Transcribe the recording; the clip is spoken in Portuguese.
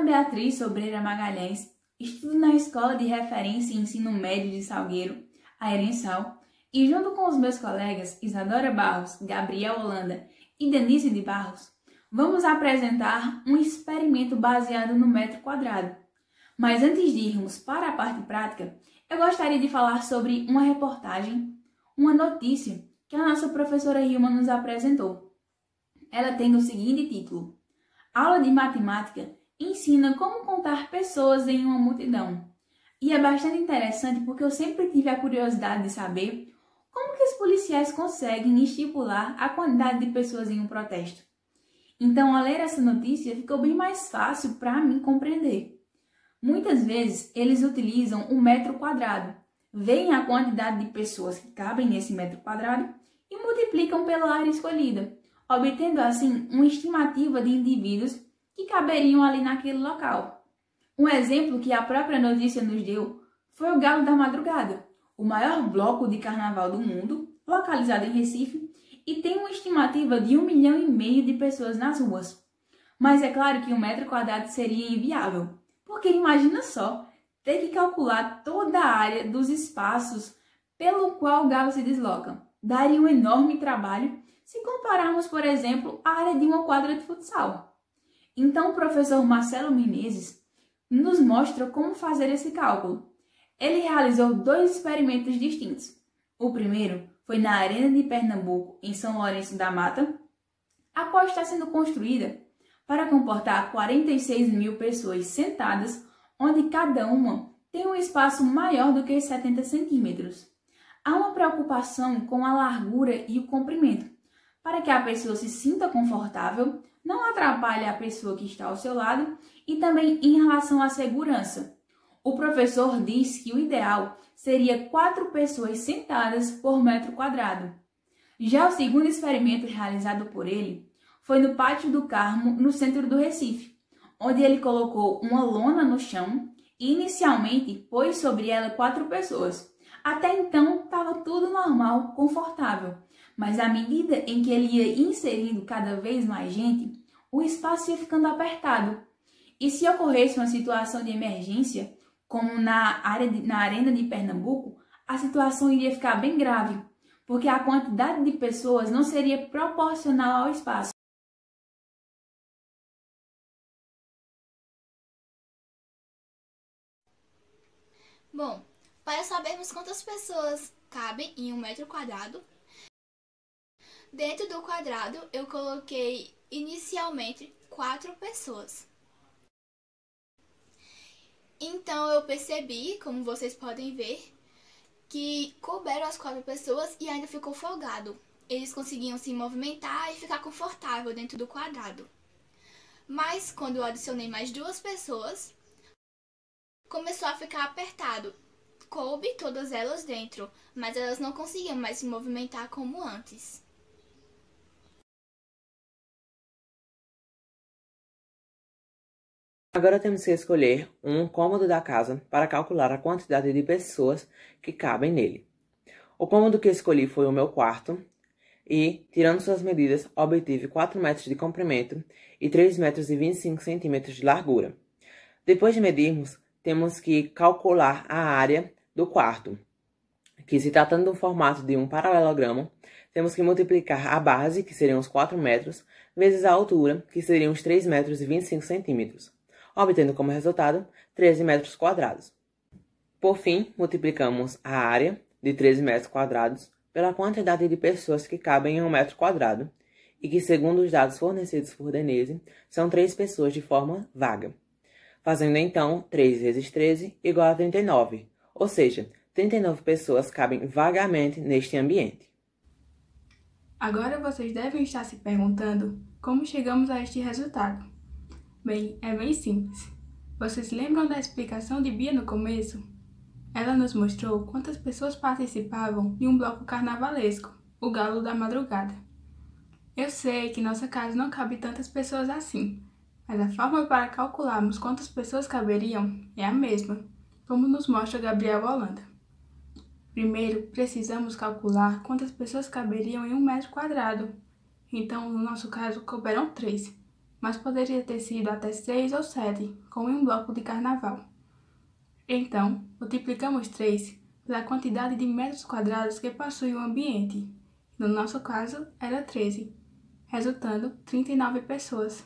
Beatriz Sobreira Magalhães, estudo na Escola de Referência e Ensino Médio de Salgueiro, a Erensal, e junto com os meus colegas Isadora Barros, Gabriel Holanda e Denise de Barros, vamos apresentar um experimento baseado no metro quadrado. Mas antes de irmos para a parte prática, eu gostaria de falar sobre uma reportagem, uma notícia que a nossa professora Hilma nos apresentou. Ela tem o seguinte título: Aula de Matemática ensina como contar pessoas em uma multidão. E é bastante interessante porque eu sempre tive a curiosidade de saber como que os policiais conseguem estipular a quantidade de pessoas em um protesto. Então, ao ler essa notícia, ficou bem mais fácil para mim compreender. Muitas vezes, eles utilizam o metro quadrado, veem a quantidade de pessoas que cabem nesse metro quadrado e multiplicam pela área escolhida, obtendo assim uma estimativa de indivíduos que caberiam ali naquele local. Um exemplo que a própria notícia nos deu foi o Galo da Madrugada, o maior bloco de carnaval do mundo, localizado em Recife, e tem uma estimativa de 1,5 milhão de pessoas nas ruas. Mas é claro que um metro quadrado seria inviável, porque imagina só, ter que calcular toda a área dos espaços pelo qual o galo se desloca. Daria um enorme trabalho se compararmos, por exemplo, a área de uma quadra de futsal. Então, o professor Marcelo Menezes nos mostra como fazer esse cálculo. Ele realizou 2 experimentos distintos. O primeiro foi na Arena de Pernambuco, em São Lourenço da Mata, a qual está sendo construída para comportar 46 mil pessoas sentadas, onde cada uma tem um espaço maior do que 70 centímetros. Há uma preocupação com a largura e o comprimento, para que a pessoa se sinta confortável, não atrapalhe a pessoa que está ao seu lado e também em relação à segurança. O professor diz que o ideal seria 4 pessoas sentadas por metro quadrado. Já o segundo experimento realizado por ele foi no Pátio do Carmo, no centro do Recife, onde ele colocou uma lona no chão e inicialmente pôs sobre ela 4 pessoas. Até então estava tudo normal, confortável, mas à medida em que ele ia inserindo cada vez mais gente, o espaço ia ficando apertado. E se ocorresse uma situação de emergência, como na Arena de Pernambuco, a situação iria ficar bem grave, porque a quantidade de pessoas não seria proporcional ao espaço. Bom, para sabermos quantas pessoas cabem em um metro quadrado, dentro do quadrado eu coloquei inicialmente 4 pessoas. Então eu percebi, como vocês podem ver, que couberam as 4 pessoas e ainda ficou folgado. Eles conseguiam se movimentar e ficar confortável dentro do quadrado. Mas quando eu adicionei mais 2 pessoas, começou a ficar apertado. Coube todas elas dentro, mas elas não conseguiam mais se movimentar como antes. Agora temos que escolher um cômodo da casa para calcular a quantidade de pessoas que cabem nele. O cômodo que escolhi foi o meu quarto e, tirando suas medidas, obtive 4 metros de comprimento e 3 metros e 25 centímetros de largura. Depois de medirmos, temos que calcular a área do quarto, que se tratando do formato de um paralelogramo, temos que multiplicar a base, que seriam os 4 metros, vezes a altura, que seriam os 3 metros e 25 centímetros, obtendo como resultado 13 metros quadrados. Por fim, multiplicamos a área de 13 metros quadrados pela quantidade de pessoas que cabem em um metro quadrado, e que, segundo os dados fornecidos por Denise, são 3 pessoas de forma vaga, fazendo então 3 vezes 13 igual a 39, ou seja, 39 pessoas cabem vagamente neste ambiente. Agora vocês devem estar se perguntando como chegamos a este resultado. Bem, é bem simples. Vocês lembram da explicação de Bia no começo? Ela nos mostrou quantas pessoas participavam de um bloco carnavalesco, o Galo da Madrugada. Eu sei que nossa casa não cabe tantas pessoas assim, mas a forma para calcularmos quantas pessoas caberiam é a mesma, como nos mostra Gabriel Holanda. Primeiro, precisamos calcular quantas pessoas caberiam em um metro quadrado. Então, no nosso caso, couberam 3. mas poderia ter sido até 6 ou 7, como em um bloco de carnaval. Então, multiplicamos 3 pela quantidade de metros quadrados que possui o ambiente. No nosso caso, era 13, resultando 39 pessoas.